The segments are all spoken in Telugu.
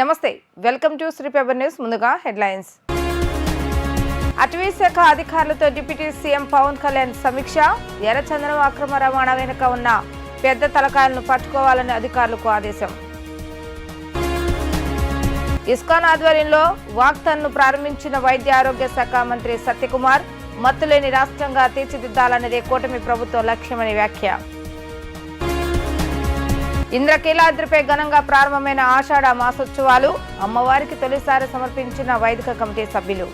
నమస్తే, welcome to Shri Paper News. ముందుగా హెడ్లైన్స్. అటవీ శాఖ అధికారులతో డిప్యూటీ సీఎం పవన్ కళ్యాణ్ సమీక్ష. ఎర్రచందనం అక్రమ రవాణా వెనుక ఉన్న పెద్ద తలకాయలను పట్టుకోవాలని అధికారులకు ఆదేశం. ఇస్కాన్ ఆధ్వర్యంలో వాక్థాన్ను ప్రారంభించిన వైద్య ఆరోగ్య శాఖ మంత్రి సత్యకుమార్. మత్తులేని రాష్ట్రంగా తీర్చిదిద్దాలన్నదే కూటమి ప్రభుత్వ లక్ష్యమని వ్యాఖ్య. ఇంద్రకీలాద్రిపై ఘనంగా ప్రారంభమైన ఆషాఢ మాసోత్సవాలు. అమ్మవారికి తొలిసారి సమర్పించిన వైదిక కమిటీ సభ్యులు.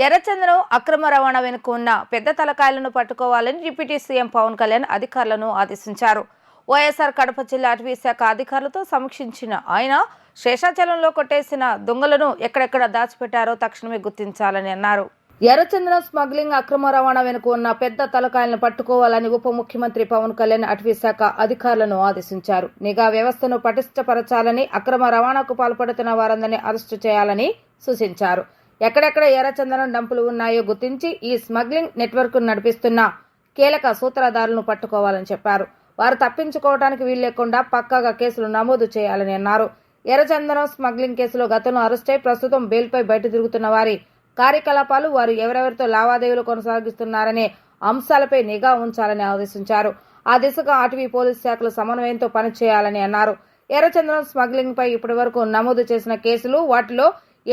ఎర్రచందనం అక్రమ రవాణా వెనుక ఉన్న పెద్ద తలకాయలను పట్టుకోవాలని డిప్యూటీ సీఎం పవన్ కళ్యాణ్ అధికారులను ఆదేశించారు. వైఎస్ఆర్ కడప జిల్లా అటవీ శాఖ అధికారులతో సమీక్షించిన ఆయన శేషాచలంలో కొట్టేసిన దొంగలను ఎక్కడెక్కడ దాచిపెట్టారో తక్షణమే గుర్తించాలని అన్నారు. ఎర్రచందనం స్మగ్లింగ్ అక్రమ రవాణా వెనుక ఉన్న పెద్ద తలకాయలను పట్టుకోవాలని ఉప ముఖ్యమంత్రి పవన్ కళ్యాణ్ అటవీ శాఖ అధికారులను ఆదేశించారు. నిఘా వ్యవస్థను పటిష్టపరచాలని, అక్రమ రవాణాకు పాల్పడుతున్న వారందరినీ అరెస్టు చేయాలని సూచించారు. ఎక్కడెక్కడ ఎర్రచందనం డంపులు ఉన్నాయో గుర్తించి ఈ స్మగ్లింగ్ నెట్వర్క్ నడిపిస్తున్న కీలక సూత్రధారులను పట్టుకోవాలని చెప్పారు. వారు తప్పించుకోవడానికి వీలు లేకుండా పక్కాగా కేసులు నమోదు చేయాలని అన్నారు. ఎర్రచందనం స్మగ్లింగ్ కేసులో గతంలో అరెస్టై ప్రస్తుతం బెయిల్పై బయట తిరుగుతున్న వారి కార్యకలాపాలు, వారు ఎవరెవరితో లావాదేవీలు కొనసాగిస్తున్నారనే అంశాలపై నిఘా ఉంచాలని ఆదేశించారు. ఆ దిశగా అటవీ పోలీసు శాఖలు సమన్వయంతో పనిచేయాలని అన్నారు. ఎర్రచందనం స్మగ్లింగ్ పై ఇప్పటి వరకు నమోదు చేసిన కేసులు, వాటిలో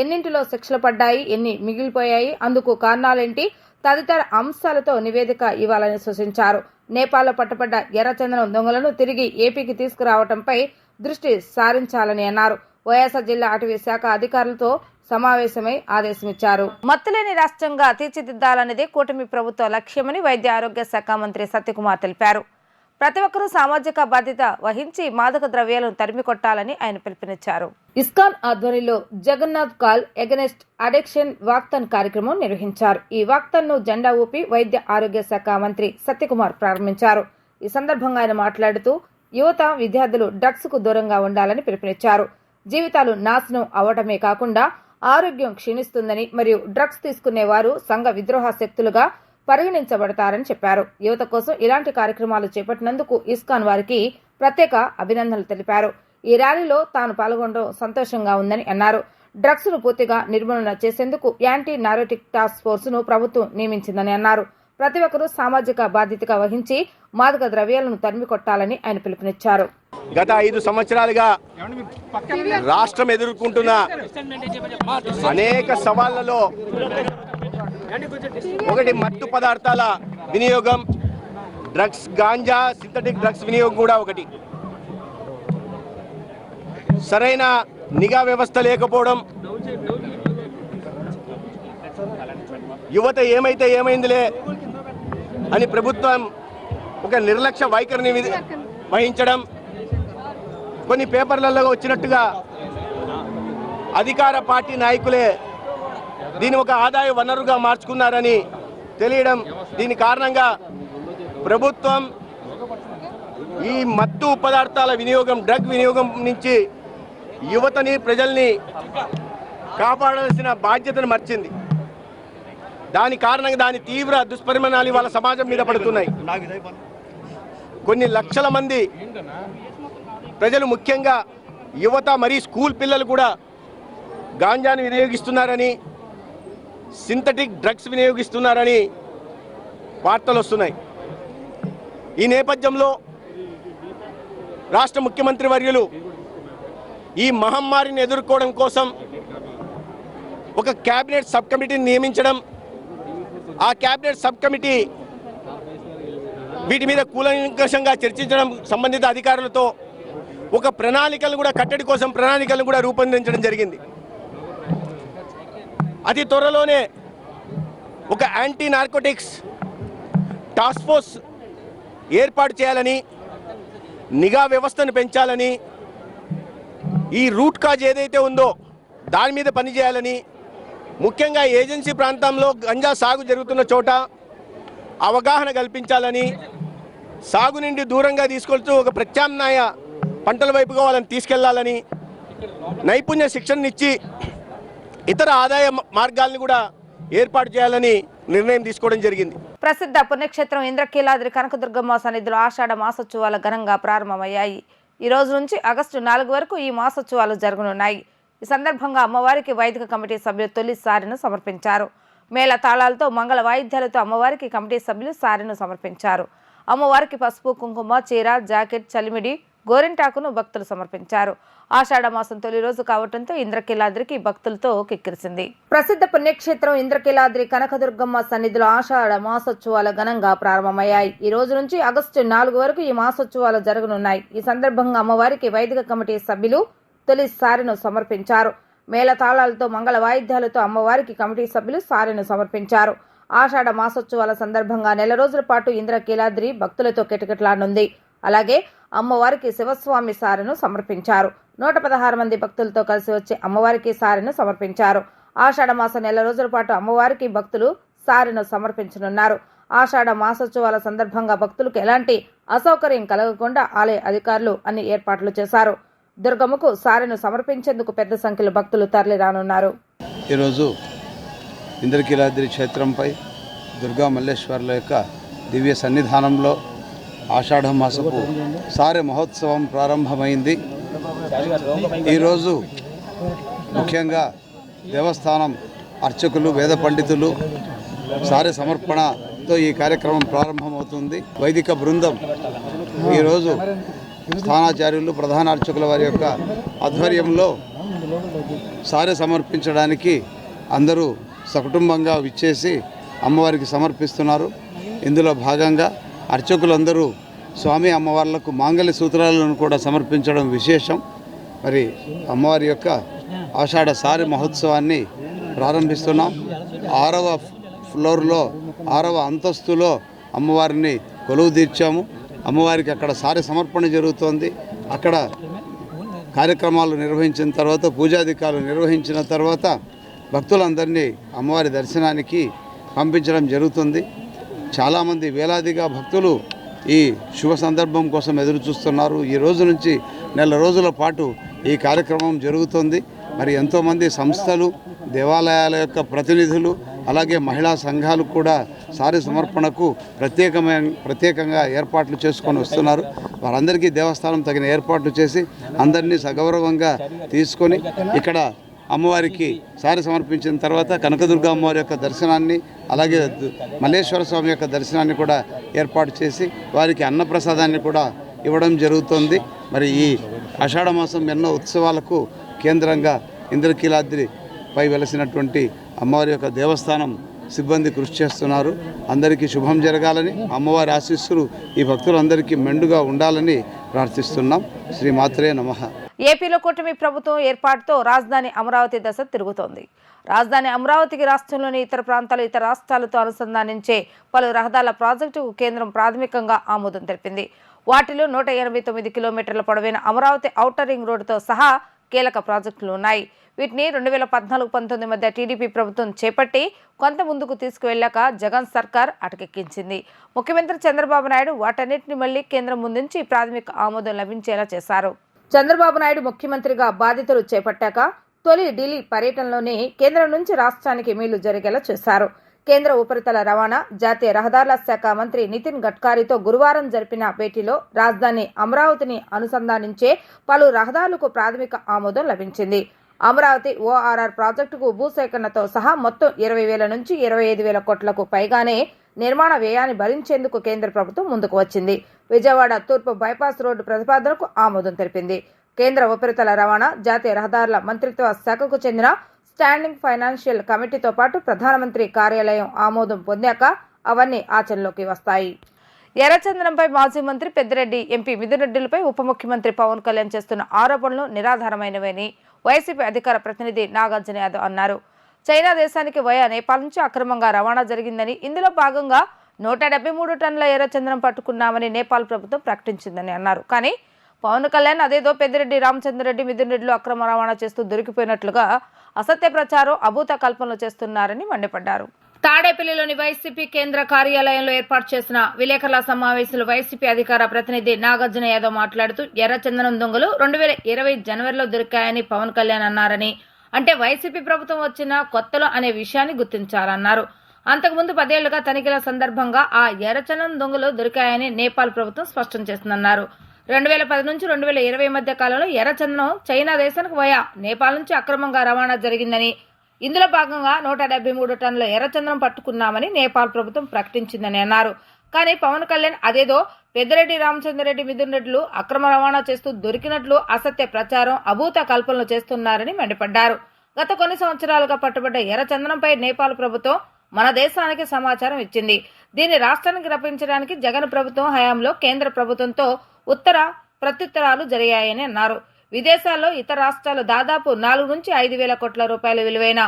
ఎన్నింటిలో శిక్షలు పడ్డాయి, ఎన్ని మిగిలిపోయాయి, అందుకు కారణాలేంటి తదితర అంశాలతో నివేదిక ఇవ్వాలని సూచించారు. నేపాల్లో పట్టుబడ్డ ఎర్రచందనం దొంగలను తిరిగి ఏపీకి తీసుకురావడంపై దృష్టి సారించాలని అన్నారు. వైఎస్ఆర్ జిల్లా అటవీ శాఖ అధికారులతో సమావేశమై ఆదేశమిచ్చారు. మత్తులేని రాష్ట్రంగా తీర్చిదిద్దాలన్నదే కూటమి ప్రభుత్వ లక్ష్యమని వైద్య ఆరోగ్య శాఖ మంత్రి సత్యకుమార్ తెలిపారు. ప్రతి ఒక్కరూ సామాజిక బాధ్యత వహించి మాదక ద్రవ్యాలను తరిమి కొట్టాలని ఆయన పిలుపునిచ్చారు. ఇస్కాన్ ఆధ్వర్యంలో Jagannath call against addiction walkathon కార్యక్రమం నిర్వహించారు. ఈ వాక్థాన్ ను జెండా ఊపి వైద్య ఆరోగ్య శాఖ మంత్రి సత్యకుమార్ ప్రారంభించారు. ఈ సందర్భంగా ఆయన మాట్లాడుతూ యువత, విద్యార్థులు డ్రగ్స్ కు దూరంగా ఉండాలని పిలుపునిచ్చారు. జీవితాలు నాశనం అవటమే కాకుండా ఆరోగ్యం క్షీణిస్తుందని, మరియు డ్రగ్స్ తీసుకునే వారు సంఘ విద్రోహ శక్తులుగా పరిగణించబడతారని చెప్పారు. యువత కోసం ఇలాంటి కార్యక్రమాలు చేపట్టినందుకు ఇస్కాన్ వారికి ప్రత్యేక అభినందనలు తెలిపారు. ఈ ర్యాలీలో తాను పాల్గొనడం సంతోషంగా ఉందని అన్నారు. డ్రగ్స్ ను పూర్తిగా నిర్మూలన చేసేందుకు యాంటీ నార్కోటిక్ టాస్క్ ఫోర్స్ ను ప్రభుత్వం నియమించిందని అన్నారు. ప్రతి ఒక్కరూ సామాజిక బాధ్యతగా వహించి మాదక ద్రవ్యాలను తరిమి కొట్టాలని ఆయన పిలుపునిచ్చారు. గత 5 సంవత్సరాలుగా రాష్ట్రం ఎదుర్కొంటున్న అనేక సవాళ్లలో ఒకటి మత్తు పదార్థాల వినియోగం, డ్రగ్స్, గాంజా, సింథటిక్ డ్రగ్స్ వినియోగం కూడా ఒకటి. సరైన నిఘా వ్యవస్థ లేకపోవడం, యువత ఏమైతే ఏమైందిలే అని ప్రభుత్వం ఒక నిర్లక్ష్య వైఖరిని వహించడం, కొన్ని పేపర్లలో వచ్చినట్టుగా అధికార పార్టీ నాయకులే దీని ఒక ఆదాయ వనరుగా మార్చుకున్నారని తెలియడం. దీని కారణంగా ప్రభుత్వం ఈ మత్తు పదార్థాల వినియోగం, డ్రగ్ వినియోగం నుంచి యువతని, ప్రజల్ని కాపాడాల్సిన బాధ్యతను మర్చింది. దాని కారణంగా దాని తీవ్ర దుష్పరిణామాలు ఇవాళ సమాజం మీద పడుతున్నాయి. కొన్ని లక్షల మంది ప్రజలు, ముఖ్యంగా యువత మరియు స్కూల్ పిల్లలు కూడా గాంజాను వినియోగిస్తున్నారని, సింథటిక్ డ్రగ్స్ వినియోగిస్తున్నారని వార్తలు వస్తున్నాయి. ఈ నేపథ్యంలో రాష్ట్ర ముఖ్యమంత్రి వర్యులు ఈ మహమ్మారిని ఎదుర్కోవడం కోసం ఒక కేబినెట్ సబ్ కమిటీని నియమించడం, ఆ కేబినెట్ సబ్ కమిటీ వీటి మీద కూలంకషంగా చర్చించడం, సంబంధిత అధికారులతో ఒక ప్రణాళికలు కూడా, కట్టడి కోసం ప్రణాళికలను కూడా రూపొందించడం జరిగింది. అతి త్వరలోనే ఒక యాంటీ నార్కోటిక్స్ టాస్క్ ఫోర్స్ ఏర్పాటు చేయాలని, నిఘా వ్యవస్థను పెంచాలని, ఈ రూట్ కాజ్ ఏదైతే ఉందో దాని మీద పనిచేయాలని, ముఖ్యంగా ఏజెన్సీ ప్రాంతంలో గంజా సాగు జరుగుతున్న చోట అవగాహన కల్పించాలని, సాగు నుండి దూరంగా తీసుకెళ్తూ ఒక ప్రత్యామ్నాయ పంటల వైపుగా వాళ్ళని తీసుకెళ్లాలని, నైపుణ్య శిక్షణనిచ్చి ఇతర ఆదాయ మార్గాలను కూడా ఏర్పాటు చేయాలని నిర్ణయం తీసుకోవడం జరిగింది. ప్రసిద్ధ పుణ్యక్షేత్రం ఇంద్రకీలాద్రి కనకదుర్గమ్మ సన్నిధిలో ఆషాఢ మాసోత్సవాలు ఘనంగా ప్రారంభమయ్యాయి. ఈ రోజు నుంచి ఆగస్టు 4 వరకు ఈ మాసోత్సవాలు జరగనున్నాయి. ఈ సందర్భంగా అమ్మవారికి వైదిక కమిటీ సభ్యులు తొలి సారెను సమర్పించారు. మేళ తాళాలతో మంగళ వాయిద్యాలతో అమ్మవారికి కమిటీ సభ్యులు సారెను సమర్పించారు. అమ్మవారికి పసుపు, కుంకుమ, చీర, జాకెట్, చలిమిడి, గోరింటాకును భక్తులు సమర్పించారు. ఆషాఢ మాసం తొలి రోజు కావడంతో ఇంద్రకీలాద్రికి భక్తులతో కిక్కిరిసింది. ప్రసిద్ధ పుణ్యక్షేత్రం ఇంద్రకీలాద్రి కనకదుర్గమ్మ సన్నిధిలో ఆషాఢ మాసోత్సవాలు ఘనంగా ప్రారంభమయ్యాయి. ఈ రోజు నుంచి ఆగస్టు 4 వరకు ఈ మాసోత్సవాలు జరగనున్నాయి. ఈ సందర్భంగా అమ్మవారికి వైదిక కమిటీ సభ్యులు తొలి సారెను సమర్పించారు. మేళతాళాలతో మంగళ వాయిద్యాలతో అమ్మవారికి కమిటీ సభ్యులు సారెను సమర్పించారు. ఆషాఢ మాసోత్సవాల సందర్భంగా నెల రోజుల పాటు ఇంద్రకీలాద్రి భక్తులతో కిటకిటలానుంది. అలాగే అమ్మవారికి శివస్వామి సారెను సమర్పించారు. 116 మంది భక్తులతో కలిసి వచ్చి అమ్మవారికి సారెను సమర్పించారు. ఆషాఢ మాసం నెల రోజుల పాటు అమ్మవారికి భక్తులు సారెను సమర్పించనున్నారు. ఆషాఢ మాసోత్సవాల సందర్భంగా భక్తులకు ఎలాంటి అసౌకర్యం కలగకుండా ఆలయ అధికారులు అన్ని ఏర్పాట్లు చేశారు. దుర్గమ్మకు సారెను సమర్పించేందుకు పెద్ద సంఖ్యలో భక్తులు తరలిరానున్నారు. ఈరోజు ఇంద్రకీలాద్రి క్షేత్రంపై దుర్గా మల్లేశ్వర్ల యొక్క దివ్య సన్నిధానంలో ఆషాఢ మాసపు సారె మహోత్సవం ప్రారంభమైంది. ఈరోజు ముఖ్యంగా దేవస్థానం అర్చకులు, వేద పండితులు సారె సమర్పణతో ఈ కార్యక్రమం ప్రారంభమవుతుంది. వైదిక బృందం ఈరోజు స్థానాచార్యులు, ప్రధాన అర్చకుల వారి యొక్క ఆధ్వర్యంలో సారె సమర్పించడానికి అందరూ సకుటుంబంగా విచ్చేసి అమ్మవారికి సమర్పిస్తున్నారు. ఇందులో భాగంగా అర్చకులందరూ స్వామి అమ్మవార్లకు మాంగళ్య సూత్రాలను కూడా సమర్పించడం విశేషం. మరి అమ్మవారి యొక్క ఆషాఢ సారె మహోత్సవాన్ని ప్రారంభిస్తున్నాం. 6వ ఫ్లోర్లో 6వ అంతస్తులో అమ్మవారిని కొలువు తీర్చాము. అమ్మవారికి అక్కడ సారె సమర్పణ జరుగుతోంది. అక్కడ కార్యక్రమాలు నిర్వహించిన తర్వాత, పూజాధికారులు నిర్వహించిన తర్వాత భక్తులందరినీ అమ్మవారి దర్శనానికి పంపించడం జరుగుతుంది. చాలామంది వేలాదిగా భక్తులు ఈ శుభ సందర్భం కోసం ఎదురు చూస్తున్నారు. ఈ రోజు నుంచి నెల రోజుల పాటు ఈ కార్యక్రమం జరుగుతుంది. మరి ఎంతోమంది సంస్థలు, దేవాలయాల యొక్క ప్రతినిధులు, అలాగే మహిళా సంఘాలు కూడా సారె సమర్పణకు ప్రత్యేకంగా ఏర్పాట్లు చేసుకొని వస్తున్నారు. వారందరికీ దేవస్థానం తగిన ఏర్పాట్లు చేసి అందరినీ సగౌరవంగా తీసుకొని ఇక్కడ అమ్మవారికి సారె సమర్పించిన తర్వాత కనకదుర్గ అమ్మవారి యొక్క దర్శనాన్ని, అలాగే మల్లేశ్వర స్వామి యొక్క దర్శనాన్ని కూడా ఏర్పాటు చేసి వారికి అన్నప్రసాదాన్ని కూడా ఇవ్వడం జరుగుతుంది. మరి ఈ ఆషాఢ మాసం ఎన్నో ఉత్సవాలకు కేంద్రంగా ఇంద్రకీలాద్రిపై వెలసినటువంటి అమ్మవారి యొక్క దేవస్థానం సిబ్బంది కృషి చేస్తున్నారు. అందరికీ శుభం జరగాలని, అమ్మవారి ఆశీస్సులు ఈ భక్తులందరికీ మెండుగా ఉండాలని ప్రార్థిస్తున్నాం. శ్రీ మాత్రే నమః. ఏపీలో కూటమి ప్రభుత్వం ఏర్పాటుతో రాజధాని అమరావతి దశ తిరుగుతోంది. రాజధాని అమరావతికి రాష్ట్రంలోని ఇతర ప్రాంతాలు, ఇతర రాష్ట్రాలతో అనుసంధానించే పలు రహదారుల ప్రాజెక్టుకు కేంద్రం ప్రాథమికంగా ఆమోదం తెలిపింది. వాటిలో 189 కిలోమీటర్ల పొడవైన అమరావతి ఔటర్ రింగ్ రోడ్డుతో సహా కీలక ప్రాజెక్టులు ఉన్నాయి. వీటిని 2014-19 మధ్య టీడీపీ ప్రభుత్వం చేపట్టి కొంత ముందుకు తీసుకువెళ్లాక జగన్ సర్కార్ అటకెక్కించింది. ముఖ్యమంత్రి చంద్రబాబు నాయుడు వాటన్నిటిని మళ్లీ కేంద్రం ముందుంచి ప్రాథమిక ఆమోదం లభించేలా చేశారు. చంద్రబాబు నాయుడు ముఖ్యమంత్రిగా బాధ్యతలు చేపట్టాక తొలి ఢిల్లీ పర్యటనలోనే కేంద్రం నుంచి రాష్ట్రానికి మేలు జరిగేలా చేశారు. కేంద్ర ఉపరితల రవాణా, జాతీయ రహదారుల శాఖ మంత్రి నితిన్ గడ్కరీతో గురువారం జరిపిన భేటీలో రాజధాని అమరావతిని అనుసంధానించే పలు రహదారులకు ప్రాథమిక ఆమోదం లభించింది. అమరావతి ఓఆర్ఆర్ ప్రాజెక్టుకు భూసేకరణతో సహా మొత్తం 20,000 నుంచి 25,000 కోట్లకు పైగానే నిర్మాణ వ్యయాన్ని భరించేందుకు కేంద్ర ప్రభుత్వం ముందుకు వచ్చింది. విజయవాడ తూర్పు బైపాస్ రోడ్డు ప్రతిపాదనకు ఆమోదం తెలిపింది. కేంద్ర ఉపరితల రవాణా, జాతీయ రహదారుల మంత్రిత్వ శాఖకు చెందిన స్టాండింగ్ ఫైనాన్షియల్ కమిటీతో పాటు ప్రధానమంత్రి కార్యాలయం ఆమోదం పొందాక అవన్నీ ఆచరణలోకి వస్తాయి. ఎర్రచందనంపై మాజీ మంత్రి పెద్దిరెడ్డి, ఎంపీ మిథున్ రెడ్డిలపై ఉప ముఖ్యమంత్రి పవన్ కళ్యాణ్ చేస్తున్న ఆరోపణలు నిరాధారమైనవని వైసీపీ అధికార ప్రతినిధి నాగార్జున యాదవ్ అన్నారు. చైనా దేశానికి వయా నేపాల్ నుంచి అక్రమంగా రవాణా జరిగిందని, ఇందులో భాగంగా 173 టన్నుల ఎర్రచందనం పట్టుకున్నామని నేపాల్ ప్రభుత్వం ప్రకటించిందని అన్నారు. కానీ పవన్ కళ్యాణ్ అదేదో పెద్దిరెడ్డి రామచంద్రరెడ్డి, మిథున్ రెడ్డిలు అక్రమ రవాణా చేస్తూ దొరికిపోయినట్లుగా అసత్య ప్రచారం, అభూత కల్పనలు చేస్తున్నారని మండిపడ్డారు. తాడేపల్లిలోని వైసీపీ కేంద్ర కార్యాలయంలో ఏర్పాటు చేసిన విలేకరుల సమావేశంలో వైసీపీ అధికార ప్రతినిధి నాగార్జున యాదవ్ మాట్లాడుతూ ఎర్రచందనం దొంగలు 2020 జనవరిలో దొరికాయని పవన్ కళ్యాణ్ అన్నారని, అంటే వైసీపీ ప్రభుత్వం వచ్చిన కొత్తలో అనే విషయాన్ని గుర్తించాలన్నారు. అంతకుముందు 10 ఏళ్లుగా తనిఖీల సందర్భంగా ఆ ఎర్రచందనం దొంగలు దొరికాయని నేపాల్ ప్రభుత్వం స్పష్టం చేస్తుందన్నారు. 2010 నుంచి 2020 మధ్య కాలంలో ఎర్రచందనం చైనా దేశానికి వయా నేపాల్ నుంచి అక్రమంగా రవాణా జరిగిందని, ఇందులో భాగంగా 173 టన్నుల ఎర్రచందనం పట్టుకున్నామని నేపాల్ ప్రభుత్వం ప్రకటించిందని అన్నారు. కానీ పవన్ కళ్యాణ్ అదేదో పెద్దిరెడ్డి రామచంద్రరెడ్డి మిథున్ రెడ్డిలు అక్రమ రవాణా చేస్తూ దొరికినట్లు అసత్య ప్రచారం, అభూత కల్పనలు చేస్తున్నారని మండిపడ్డారు. గత కొన్ని సంవత్సరాలుగా పట్టుబడ్డ ఎర్రచందనంపై నేపాల్ ప్రభుత్వం మన దేశానికి సమాచారం ఇచ్చింది. దీన్ని రాష్ట్రానికి రప్పించడానికి జగన్ ప్రభుత్వం హయాంలో కేంద్ర ప్రభుత్వంతో ఉత్తర ప్రత్యుత్తరాలు జరిగాయని అన్నారు. విదేశాల్లో ఇతర రాష్ట్రాలు దాదాపు 4 నుంచి 5 వేల కోట్ల రూపాయల విలువైన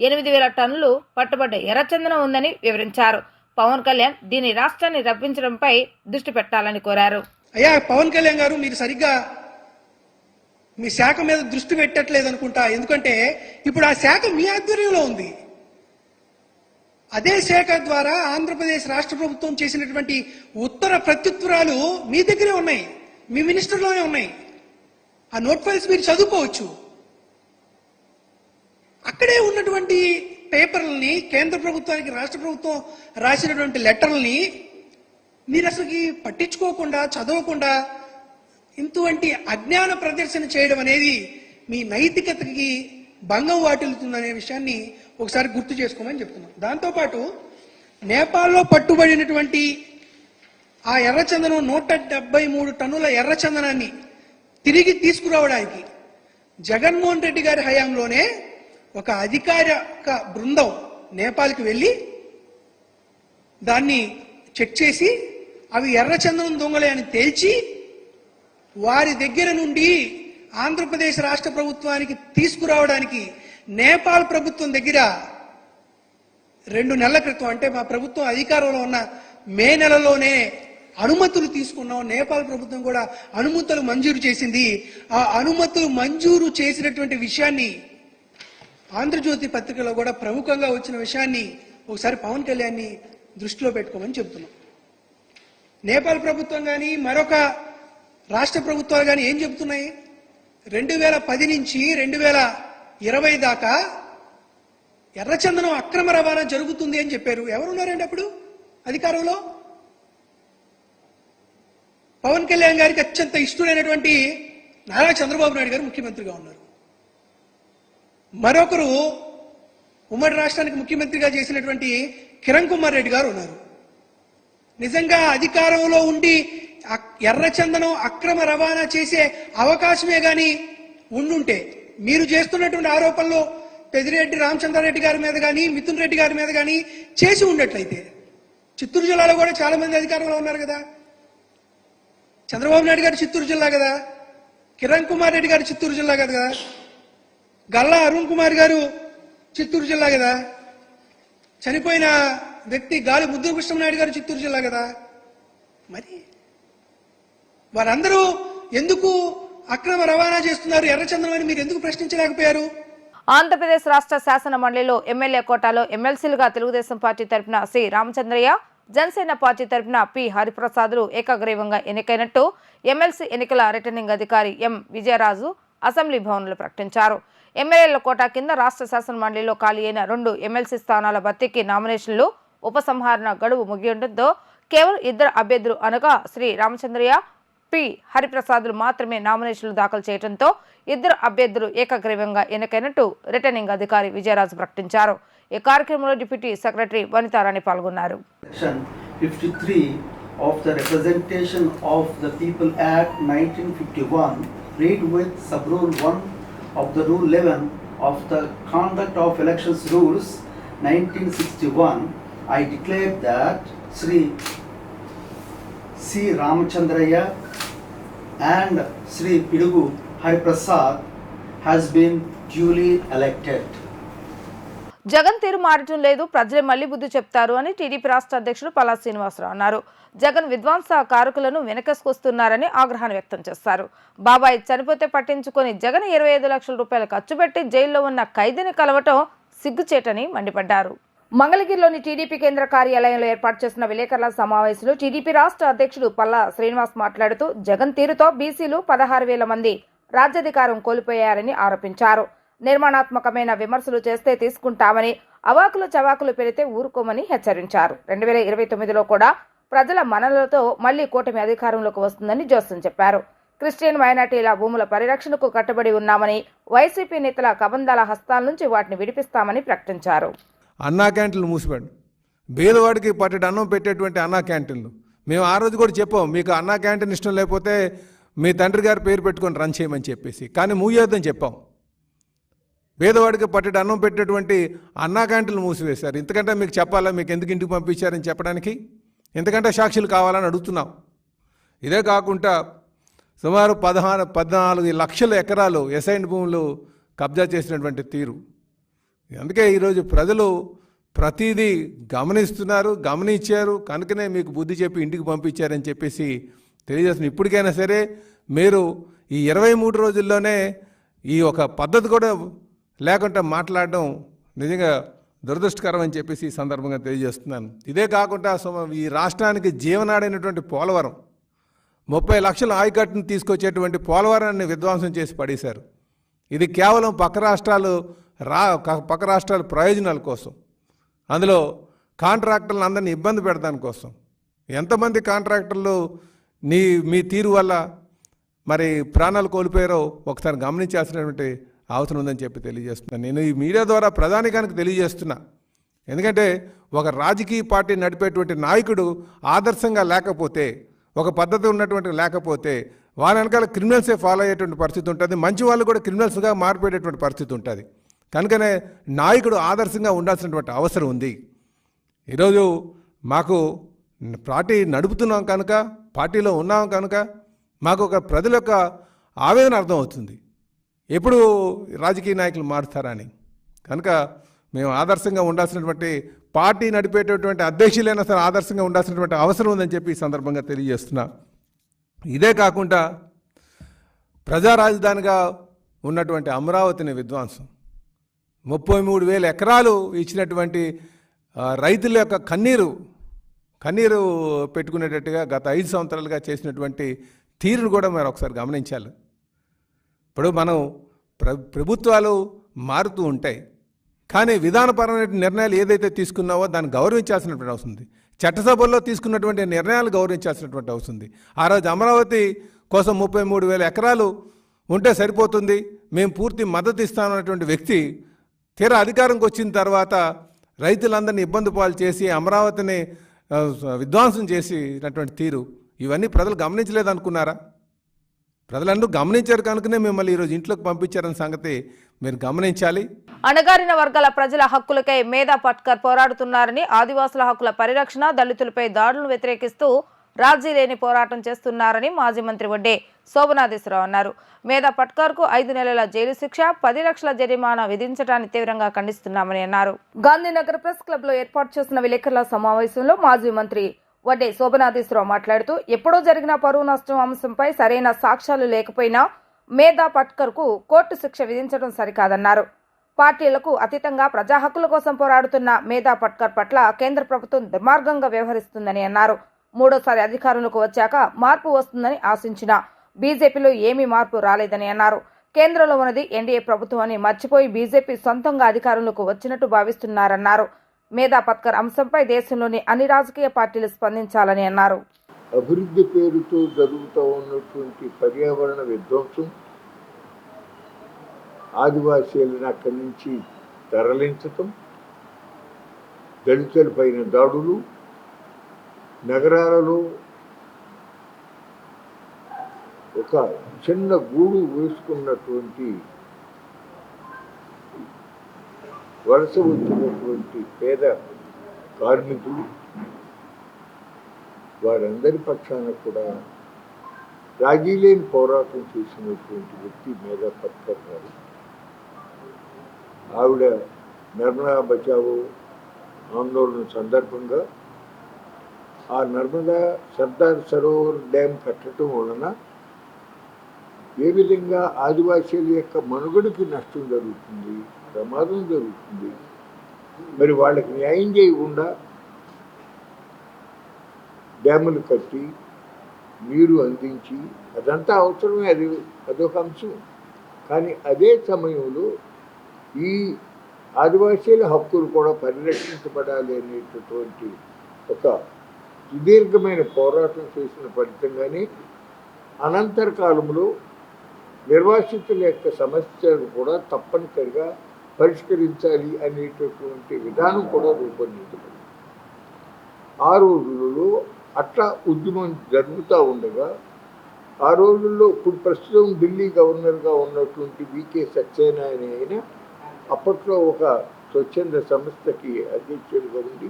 8,000 టన్నులు పట్టుబడ్డ ఎర్రచందనం ఉందని వివరించారు. పవన్ కళ్యాణ్ దీని రాష్ట్రాన్ని రప్పించడంపై దృష్టి పెట్టాలని కోరారు. అయ్యా పవన్ కళ్యాణ్ గారు, మీరు సరిగ్గా మీ శాఖ మీద దృష్టి పెట్టట్లేదు అనుకుంటా. ఎందుకంటే ఇప్పుడు ఆ శాఖ మీ ఆధ్వర్యంలో ఉంది. అదే శాఖ ద్వారా ఆంధ్రప్రదేశ్ రాష్ట్ర ప్రభుత్వం చేసినటువంటి ఉత్తర ప్రత్యుత్తరాలు మీ దగ్గరే ఉన్నాయి, మీ మినిస్టర్లోనే ఉన్నాయి. ఆ నోట్ ఫైల్స్ మీరు చదువుకోవచ్చు. అక్కడే ఉన్నటువంటి పేపర్లని, కేంద్ర ప్రభుత్వానికి రాష్ట్ర ప్రభుత్వం రాసినటువంటి లెటర్లని మీరు అసలుకి పట్టించుకోకుండా, చదవకుండా ఇంటువంటి అజ్ఞాన ప్రదర్శన చేయడం అనేది మీ నైతికతకి భంగం వాటిల్లుతుందనే విషయాన్ని ఒకసారి గుర్తు చేసుకోమని చెప్తున్నాం. దాంతోపాటు నేపాల్లో పట్టుబడినటువంటి ఆ ఎర్రచందనం 173 టన్నుల ఎర్రచందనాన్ని తిరిగి తీసుకురావడానికి జగన్మోహన్ రెడ్డి గారి హయాంలోనే ఒక అధికారిక బృందం నేపాల్కి వెళ్ళి దాన్ని చెక్ చేసి అవి ఎర్రచందనం దొంగలే అని తేల్చి వారి దగ్గర నుండి ఆంధ్రప్రదేశ్ రాష్ట్ర ప్రభుత్వానికి తీసుకురావడానికి నేపాల్ ప్రభుత్వం దగ్గర 2 నెలల క్రితం, అంటే మా ప్రభుత్వం అధికారంలో ఉన్న మే నెలలోనే అనుమతులు తీసుకున్నాం. నేపాల్ ప్రభుత్వం కూడా అనుమతులు మంజూరు చేసింది. ఆ అనుమతులు మంజూరు చేసినటువంటి విషయాన్ని ఆంధ్రజ్యోతి పత్రికలో కూడా ప్రముఖంగా వచ్చిన విషయాన్ని ఒకసారి పవన్ కళ్యాణ్ని దృష్టిలో పెట్టుకోమని చెప్తున్నాం. నేపాల్ ప్రభుత్వం కానీ మరొక రాష్ట్ర ప్రభుత్వాలు కానీ ఏం చెబుతున్నాయి? 2010 నుంచి 2020 దాకా ఎర్రచందనం అక్రమ రవాణా జరుగుతుంది అని చెప్పారు. ఎవరున్నారండి అప్పుడు అధికారంలో? పవన్ కళ్యాణ్ గారికి అత్యంత ఇష్టమైనటువంటి నారా చంద్రబాబు నాయుడు గారు ముఖ్యమంత్రిగా ఉన్నారు. మరొకరు ఉమ్మడి రాష్ట్రానికి ముఖ్యమంత్రిగా చేసినటువంటి కిరణ్ కుమార్ రెడ్డి గారు ఉన్నారు. నిజంగా అధికారంలో ఉండి ఎర్రచందనం అక్రమ రవాణా చేసే అవకాశమే గాని ఉండుంటే, మీరు చేస్తున్నటువంటి ఆరోపణలు పెద్దిరెడ్డి రామచంద్రారెడ్డి గారి మీద కానీ మిథున్ రెడ్డి గారి మీద కానీ చేసి ఉండట్లయితే, చిత్తూరు జిల్లాలో కూడా చాలా మంది అధికారంలో ఉన్నారు కదా. చంద్రబాబు నాయుడు గారు చిత్తూరు జిల్లా కదా, కిరణ్ కుమార్ రెడ్డి గారు చిత్తూరు జిల్లా కదా, గల్లా అరుణ్ కుమార్ గారు చిత్తూరు జిల్లా కదా, చనిపోయిన వ్యక్తి గాలి ముద్దు కృష్ణనాయుడు గారు చిత్తూరు జిల్లా కదా. మరి వారందరూ ఎందుకు అక్రమ రవాణా చేస్తున్నారు ఎర్రచందనం అని మీరు ఎందుకు ప్రశ్నించలేకపోయారు? ఆంధ్రప్రదేశ్ రాష్ట్ర శాసన మండలిలో ఎమ్మెల్యే కోటాలో ఎమ్మెల్సీలుగా తెలుగుదేశం పార్టీ తరపున సి రామచంద్రయ్య, జనసేన పార్టీ తరపున పి హరిప్రసాద్లు ఏకగ్రీవంగా ఎన్నికైనట్టు ఎమ్మెల్సీ ఎన్నికల రిటర్నింగ్ అధికారి ఎం విజయరాజు అసెంబ్లీ భవన్లో ప్రకటించారు. ఎమ్మెల్యేల కోటా కింద రాష్ట్ర శాసన మండలిలో ఖాళీ అయిన 2 ఎమ్మెల్సీ స్థానాల భర్తీకి నామినేషన్లు ఉపసంహరణ గడువు ముగియడంతో కేవలం 2 అభ్యర్థులు అనగా శ్రీ రామచంద్రయ్య, పి హరిప్రసాద్లు మాత్రమే నామినేషన్లు దాఖలు చేయడంతో 2 అభ్యర్థులు ఏకగ్రీవంగా ఎన్నికైనట్టు రిటర్నింగ్ అధికారి విజయరాజు ప్రకటించారు. ఈ కార్యక్రమంలో డిప్యూటీ సెక్రటరీ వనితారాణి పాల్గొన్నారు. 53 of the Representation of the People Act 1951 read with sub-rule 1 of the Rule 11 of the Conduct of Elections Rules 1961, I declare that Sri C. Ramachandraya and Sri Pidugu Hariprasad has been duly elected. Jagan తీరు మారటం లేదు, ప్రజలే మళ్లీ బుద్ధి చెప్తారు అని టీడీపీ రాష్ట్ర అధ్యక్షుడు పల్లా శ్రీనివాసరావు అన్నారు. జగన్ విధ్వంస కారకులను వెనకేసుకొస్తున్నారని ఆగ్రహాన్ని వ్యక్తం చేశారు. బాబాయ్ చనిపోతే పట్టించుకొని జగన్ 25 లక్షల రూపాయలు ఖర్చు పెట్టి జైల్లో ఉన్న ఖైదీని కలవటం సిగ్గుచేటని మండిపడ్డారు. మంగళగిరిలోని టీడీపీ కేంద్ర కార్యాలయంలో ఏర్పాటు చేసిన విలేకరుల సమావేశంలో టీడీపీ రాష్ట్ర అధ్యక్షుడు పల్లా శ్రీనివాస్ మాట్లాడుతూ జగన్ తీరుతో బీసీలు 16,000 మంది రాజ్యాధికారం కోల్పోయారని ఆరోపించారు. నిర్మాణాత్మకమైన విమర్శలు చేస్తే తీసుకుంటామని, అవాకులు చవాకులు పెడితే ఊరుకోమని హెచ్చరించారు. 2029లో కూడా ప్రజల మన్ననలతో మళ్లీ కూటమి అధికారంలోకి వస్తుందని జోస్యం చెప్పారు. క్రిస్టియన్ మైనార్టీల భూముల పరిరక్షణకు కట్టుబడి ఉన్నామని, వైసీపీ నేతల కబంధాల హస్తాల నుంచి వాటిని విడిపిస్తామని ప్రకటించారు. అన్నా క్యాంటీన్లు మూసిపెట్టు, బీదవాడికి పట్టెడు అన్నం పెట్టేటువంటి అన్నా క్యాంటీన్లు మేము ఆ రోజు కూడా చెప్పాం, మీకు అన్నా క్యాంటీన్ ఇష్టం లేకపోతే మీ తండ్రి గారి పేరు పెట్టుకొని రన్ చేయమని చెప్పేసి, కానీ మూయొద్దని చెప్పాం. పేదవాడికి పట్టెడు అన్నం పెట్టేటువంటి అన్నా క్యాంటీన్లు మూసివేశారు. ఇంతకంటే మీకు చెప్పాలా, మీకు ఎందుకు ఇంటికి పంపించారని చెప్పడానికి ఇంతకంటే సాక్షులు కావాలని అడుగుతున్నాం. ఇదే కాకుండా సుమారు 14 లక్షల ఎకరాలు ఎసైన్ భూములు కబ్జా చేసినటువంటి తీరు. అందుకే ఈరోజు ప్రజలు ప్రతిదీ గమనిస్తున్నారు, గమనించారు, కనుకనే మీకు బుద్ధి చెప్పి ఇంటికి పంపించారని చెప్పేసి తెలియజేస్తున్నారు. ఇప్పటికైనా సరే మీరు ఈ 23 రోజుల్లోనే ఈ ఒక పద్ధతి కూడా లేకుండా మాట్లాడడం నిజంగా దురదృష్టకరం అని చెప్పేసి ఈ సందర్భంగా తెలియజేస్తున్నాను. ఇదే కాకుండా ఈ రాష్ట్రానికి జీవనాడైనటువంటి పోలవరం 30 లక్షల ఆయకట్టును తీసుకొచ్చేటువంటి పోలవరాన్ని విధ్వంసం చేసి పడేశారు. ఇది కేవలం పక్క రాష్ట్రాల ప్రయోజనాల కోసం, అందులో కాంట్రాక్టర్లు అందరినీ ఇబ్బంది పెడతాని కోసం. ఎంతమంది కాంట్రాక్టర్లు మీ తీరు వల్ల మరి ప్రాణాలు కోల్పోయారో ఒకసారి గమనించాల్సినటువంటి అవసరం ఉందని చెప్పి తెలియజేస్తున్నాను. నేను ఈ మీడియా ద్వారా ప్రధానికానికి తెలియజేస్తున్నా. ఎందుకంటే ఒక రాజకీయ పార్టీ నడిపేటువంటి నాయకుడు ఆదర్శంగా లేకపోతే, ఒక పద్ధతి ఉన్నటువంటి లేకపోతే వాళ్ళ వెనకాల క్రిమినల్సే ఫాలో అయ్యేటువంటి పరిస్థితి ఉంటుంది, మంచి వాళ్ళు కూడా క్రిమినల్స్గా మారిపోయేటటువంటి పరిస్థితి ఉంటుంది. కనుకనే నాయకుడు ఆదర్శంగా ఉండాల్సినటువంటి అవసరం ఉంది. ఈరోజు మాకు పార్టీ నడుపుతున్నాం కనుక, పార్టీలో ఉన్నాం కనుక మాకు ఒక ప్రజల యొక్క ఆవేదన అర్థమవుతుంది, ఎప్పుడు రాజకీయ నాయకులు మారుతారని. కనుక మేము ఆదర్శంగా ఉండాల్సినటువంటి, పార్టీ నడిపేటటువంటి అధ్యక్షులైనా సరే ఆదర్శంగా ఉండాల్సినటువంటి అవసరం ఉందని చెప్పి ఈ సందర్భంగా తెలియజేస్తున్నా. ఇదే కాకుండా ప్రజా రాజధానిగా ఉన్నటువంటి అమరావతిని విధ్వంసం, 33,000 ఎకరాలు ఇచ్చినటువంటి రైతుల యొక్క కన్నీరు పెట్టుకునేటట్టుగా గత 5 సంవత్సరాలుగా చేసినటువంటి తీరును కూడా మీరు ఒకసారి గమనించాలి. ఇప్పుడు మనం ప్రభుత్వాలు మారుతూ ఉంటాయి, కానీ విధానపరమైన నిర్ణయాలు ఏదైతే తీసుకున్నావో దాన్ని గౌరవించాల్సినటువంటి అవసరం ఉంది. చట్టసభల్లో తీసుకున్నటువంటి నిర్ణయాలు గౌరవించాల్సినటువంటి అవసరం ఉంది. ఆ రోజు అమరావతి కోసం 33,000 ఎకరాలు ఉంటే సరిపోతుంది, మేము పూర్తి మద్దతు ఇస్తామన్నటువంటి వ్యక్తి తీరా అధికారంకి వచ్చిన తర్వాత రైతులందరినీ ఇబ్బంది పాలు చేసి అమరావతిని విధ్వంసం చేసినటువంటి తీరు, ఇవన్నీ ప్రజలు గమనించలేదనుకున్నారా? ప్రజలందరూ గమనించారు కనుకనే మిమ్మల్ని ఈరోజు ఇంట్లోకి పంపించారన్న సంగతి మీరు గమనించాలి. అణగారిన వర్గాల ప్రజల హక్కులకై మేధా పట్కర్ పోరాడుతున్నారని, ఆదివాసుల హక్కుల పరిరక్షణ, దళితులపై దాడులను వ్యతిరేకిస్తూ రాజీ లేని పోరాటం చేస్తున్నారని మాజీ మంత్రి వడ్డే శోభనాధీశ్వరరావు అన్నారు. మేధా పట్కర్కు 5 నెలల జైలు శిక్ష, 10 లక్షల జరిమానా విధించడాన్ని తీవ్రంగా ఖండిస్తున్నామని అన్నారు. గాంధీనగర్ ప్రెస్ క్లబ్ లో ఏర్పాటు చేసిన విలేకరుల సమావేశంలో మాజీ మంత్రి వడ్డే శోభనాధీశ్వరరావు మాట్లాడుతూ, ఎప్పుడో జరిగిన పరువు నష్టం అంశంపై సరైన సాక్ష్యాలు లేకపోయినా మేధా పట్కర్ కు కోర్టు శిక్ష విధించడం సరికాదన్నారు. పార్టీలకు అతీతంగా ప్రజా హక్కుల కోసం పోరాడుతున్న మేధా పట్కర్ పట్ల కేంద్ర ప్రభుత్వం దుర్మార్గంగా వ్యవహరిస్తుందని అన్నారు. 3వ అధికారంలోకి వచ్చాక మార్పు వస్తుందని ఆశించిన బీజేపీలో ఏమీ మార్పు రాలేదని అన్నారు. కేంద్రంలో ఉన్నది ఎన్డీఏ ప్రభుత్వం అని మర్చిపోయి బీజేపీ సొంతంగా అధికారంలోకి వచ్చినట్టు భావిస్తున్నారన్నారు. మేధా పట్కర్ అంశంపై దేశంలోని అన్ని రాజకీయ పార్టీలు స్పందించాలని అన్నారు. అభివృద్ధి పేరుతో జరుగుతూ ఉన్నటువంటి పర్యావరణ విధ్వంసం, ఆదివాసీలను అక్కడి నుంచి తరలించటం, దళితులపైన దాడులు, నగరాలలో ఒక చిన్న గూడు వేసుకున్నటువంటి వలస వచ్చినటువంటి పేద కార్మికులు, వారందరి పక్షాన కూడా రాజీ లేని పోరాటం చేసినటువంటి వ్యక్తి మేధా పట్కర్ గారు. ఆవిడ నర్మదా బచావో ఆందోళన సందర్భంగా ఆ నర్మదా సర్దార్ సరోవర్ డ్యామ్ కట్టడం వలన ఏ విధంగా ఆదివాసీల యొక్క మనుగడకి నష్టం జరుగుతుంది, ప్రమాదం జరుగుతుంది, మరి వాళ్ళకి న్యాయం చేయకుండా డ్యాములు కట్టి నీరు అందించి అదంతా అవసరమే, అదొక అంశం. కానీ అదే సమయంలో ఈ ఆదివాసీల హక్కులు కూడా పరిరక్షించబడాలి అనేటటువంటి ఒక సుదీర్ఘమైన పోరాటం చేసిన ఫలితంగానే అనంతర కాలంలో నిర్వాసితుల యొక్క సమస్యలు కూడా తప్పనిసరిగా పరిష్కరించాలి అనేటటువంటి విధానం కూడా రూపొందించబడింది. ఆ రోజులలో అట్లా ఉద్యమం జరుగుతూ ఉండగా ఆ రోజుల్లో ఇప్పుడు ప్రస్తుతం ఢిల్లీ గవర్నర్గా ఉన్నటువంటి వికే సత్యనారాయణ ఆయన అప్పట్లో ఒక స్వచ్ఛంద సంస్థకి అధ్యక్షుడిగా ఉండి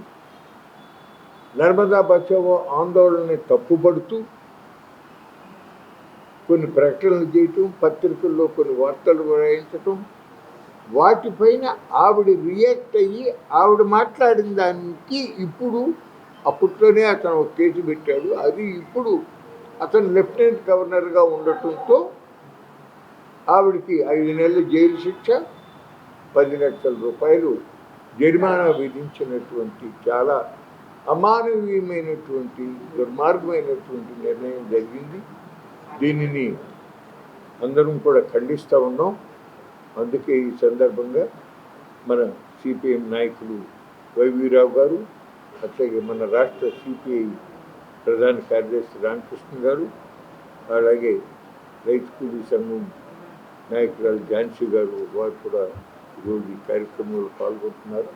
నర్మదా బచావో ఆందోళనని తప్పుపడుతూ కొన్ని ప్రకటనలు చేయటం, పత్రికల్లో కొన్ని వార్తలు రాయించటం, వాటిపైన ఆవిడ రియాక్ట్ అయ్యి ఆవిడ మాట్లాడిన దానికి ఇప్పుడు అప్పట్లోనే అతను ఒక కేసు పెట్టాడు. అది ఇప్పుడు అతను లెఫ్టినెంట్ గవర్నర్గా ఉండటంతో ఆవిడకి 5 నెలల జైలు శిక్ష, 10 లక్షల రూపాయలు జరిమానా విధించినటువంటి చాలా అమానవీయమైనటువంటి దుర్మార్గమైనటువంటి నిర్ణయం జరిగింది. దీనిని అందరం కూడా ఖండిస్తూ ఉన్నాం. అందుకే ఈ సందర్భంగా మన సిపిఎం నాయకులు వైవీరావు గారు, అట్లాగే మన రాష్ట్ర సిపిఐ ప్రధాన కార్యదర్శి రామకృష్ణ గారు, అలాగే రైతు కూలీ సంఘం నాయకురాలు ఝాన్సీ గారు వారు కూడా ఈరోజు ఈ కార్యక్రమంలో పాల్గొంటున్నారు.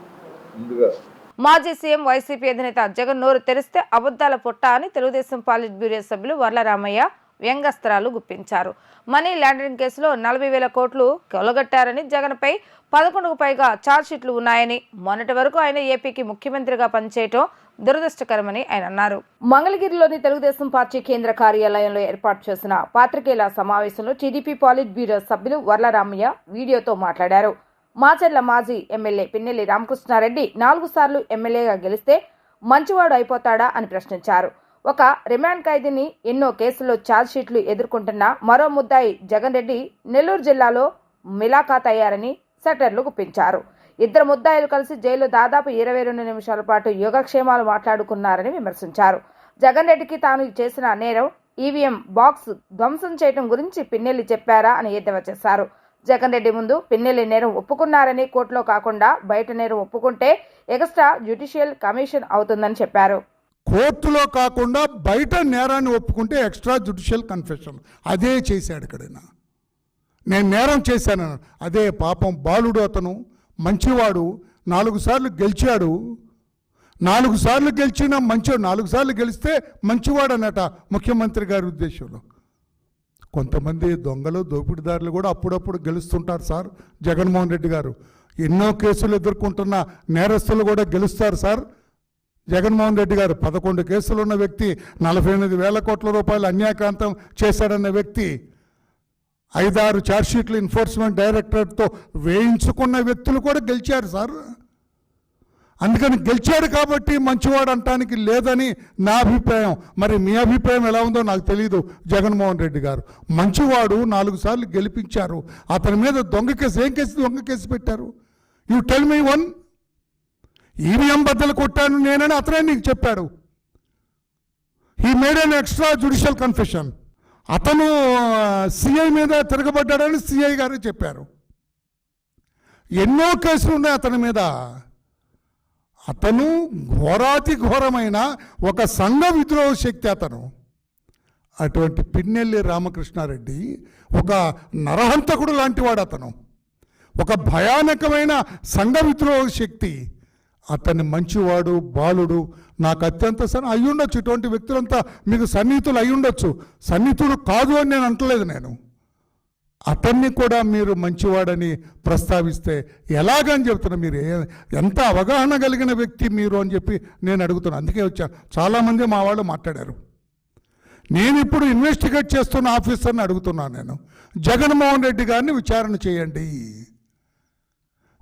ముందుగా మాజీ సీఎం వైసీపీ అధినేత జగన్ నోరు తెరిస్తే అబద్ధాల పుట్ట అని తెలుగుదేశం పాలిట్ బ్యూరో సభ్యులు వర్ల రామయ్య వ్యంగ్యాస్త్రాలు గుప్పించారు. మనీ లాండరింగ్ కేసులో 40,000 కోట్లు కొలగట్టారని, జగన్పై 11కు పైగా ఛార్జ్షీట్లు ఉన్నాయని, మొన్నటి వరకు ఆయన ఏపీకి ముఖ్యమంత్రిగా పనిచేయటం దురదృష్టకరమని ఆయన అన్నారు. మంగళగిరిలోని తెలుగుదేశం పార్టీ కేంద్ర కార్యాలయంలో ఏర్పాటు చేసిన పాత్రికేయుల సమావేశంలో టీడీపీ పాలిట్ బ్యూరో సభ్యులు వర్ల రామయ్య వీడియోతో మాట్లాడారు. మాచర్ల మాజీ ఎమ్మెల్యే పిన్నెల్లి రామకృష్ణారెడ్డి 4 సార్లు ఎమ్మెల్యేగా గెలిస్తే మంచివాడు అయిపోతాడా అని ప్రశ్నించారు. ఒక రిమాండ్ ఖైదీని ఎన్నో కేసుల్లో ఛార్జ్షీట్లు ఎదుర్కొంటున్న మరో ముద్దాయి జగన్ రెడ్డి నెల్లూరు జిల్లాలో మిలాఖాత్ అయ్యారని సెటర్లు గుప్పించారు. 2 ముద్దాయిలు కలిసి జైల్లో దాదాపు 22 నిమిషాల పాటు యోగక్షేమాలు మాట్లాడుకున్నారని విమర్శించారు. జగన్ రెడ్డికి తాను చేసిన నేరం ఈవీఎం బాక్స్ ధ్వంసం చేయడం గురించి పిన్నెల్లి చెప్పారా అని ఎద్దేవా చేశారు. జగన్ రెడ్డి ముందు పిన్నెల్లి నేరం ఒప్పుకున్నారని, కోర్టులో కాకుండా బయట నేరం ఒప్పుకుంటే ఎక్స్ట్రా జ్యుడిషియల్ కమిషన్ అవుతుందని చెప్పారు. కోర్టులో కాకుండా బయట నేరాన్ని ఒప్పుకుంటే ఎక్స్ట్రా జ్యుడిషియల్ కన్ఫెషన్ అదే చేశాడు. ఎక్కడైనా నేను నేరం చేశాను, అదే పాపం బాలుడు, అతను మంచివాడు, 4 సార్లు గెలిచాడు. 4 సార్లు గెలిచిన మంచివాడు, 4 సార్లు గెలిస్తే మంచివాడు అన్నట ముఖ్యమంత్రి గారి ఉద్దేశంలో. కొంతమంది దొంగలు, దోపిడీదారులు కూడా అప్పుడప్పుడు గెలుస్తుంటారు సార్. జగన్మోహన్ రెడ్డి గారు ఎన్నో కేసులు ఎదుర్కొంటున్న నేరస్తులు కూడా గెలుస్తారు సార్. జగన్మోహన్ రెడ్డి గారు 11 కేసులు ఉన్న వ్యక్తి, 48,000 కోట్ల రూపాయలు అన్యాయకాంతం చేశాడన్న వ్యక్తి, 5-6 ఛార్జ్షీట్లు ఎన్ఫోర్స్మెంట్ డైరెక్టరేట్తో వేయించుకున్న వ్యక్తులు కూడా గెలిచారు సార్. అందుకని గెలిచాడు కాబట్టి మంచివాడు అంటానికి లేదని నా అభిప్రాయం. మరి మీ అభిప్రాయం ఎలా ఉందో నాకు తెలియదు. జగన్మోహన్ రెడ్డి గారు మంచివాడు, 4 సార్లు గెలిపించారు. అతని మీద దొంగ కేసు, ఏం కేసు దొంగ కేసు పెట్టారు? You tell me one. EVM బద్దలు కొట్టాను నేనని అతనే నీకు చెప్పాడు. He made an extra judicial confession. అతను సిఐ మీద తిరగబడ్డాడని సిఐ గారు చెప్పారు. ఎన్నో కేసులు ఉన్నాయి అతని మీద. అతను ఘోరాతి ఘోరమైన ఒక సంఘ విద్రోహ శక్తి అతను. అటువంటి పిన్నెల్లి రామకృష్ణారెడ్డి ఒక నరహంతకుడు లాంటివాడు. అతను ఒక భయానకమైన సంఘ విద్రోహ శక్తి. అతన్ని మంచివాడు, బాలుడు, నాకు అత్యంత అయ్యుండొచ్చు. ఇటువంటి వ్యక్తులంతా మీకు సన్నిహితులు అయ్యుండొచ్చు. సన్నిహితుడు కాదు అని నేను అంటలేదు. నేను అతన్ని కూడా మీరు మంచివాడని ప్రస్తావిస్తే ఎలాగని చెప్తున్నా. మీరు ఎంత అవగాహన కలిగిన వ్యక్తి మీరు అని చెప్పి నేను అడుగుతున్నాను. అందుకే వచ్చాను. చాలామంది మా వాళ్ళు మాట్లాడారు. నేను ఇప్పుడు ఇన్వెస్టిగేట్ చేస్తున్న ఆఫీసర్ని అడుగుతున్నాను. నేను జగన్మోహన్ రెడ్డి గారిని విచారణ చేయండి.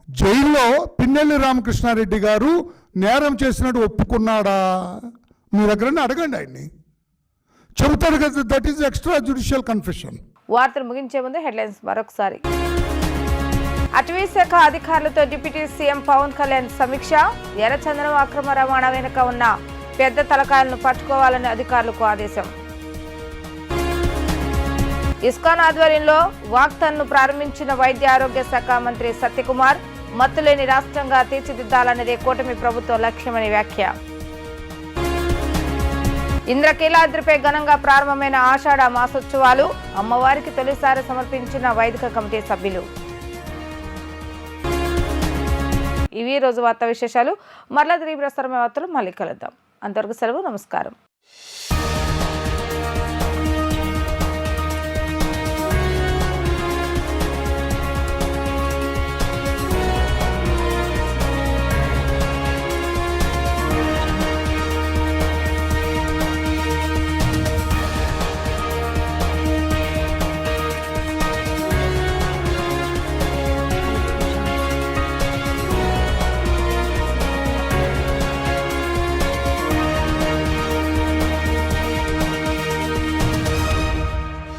జైల్లో పిన్నెల్లి రామకృష్ణారెడ్డి గారు నేరం చేసినట్టు ఒప్పుకున్నాడా? మీ దగ్గరనే అడగండి, ఆయన్ని చెబుతాడు కదా. That is extra judicial confession. వార్తలు ముగించే ముందు హెడ్లైన్స్ మరొకసారి. అటవీ శాఖ అధికారులతో డిప్యూటీ సీఎం పవన్ కళ్యాణ్ సమీక్ష. ఎర్రచందనం అక్రమ రవాణా వెనుక ఉన్న పెద్ద తలకాయలను పట్టుకోవాలని అధికారులకు ఆదేశం. ఇస్కాన్ ఆధ్వర్యంలో వాక్థాన్ను ప్రారంభించిన వైద్య ఆరోగ్య శాఖ మంత్రి సత్యకుమార్. మత్తులేని రాష్ట్రంగా తీర్చిదిద్దాలన్నదే కూటమి ప్రభుత్వ లక్ష్యమని వ్యాఖ్య. ఇంద్రకీలాద్రిపై ఘనంగా ప్రారంభమైన ఆషాఢ మాసోత్సవాలు, అమ్మవారికి తొలిసారి సమర్పించిన వైదిక కమిటీ సభ్యులు. ఇవి రోజు వార్తా విశేషాలు. మరలా తిరిగి ప్రసారమైన వార్తలు మళ్ళీ కలుద్దాం. అంతవరకు సెలవు. నమస్కారం.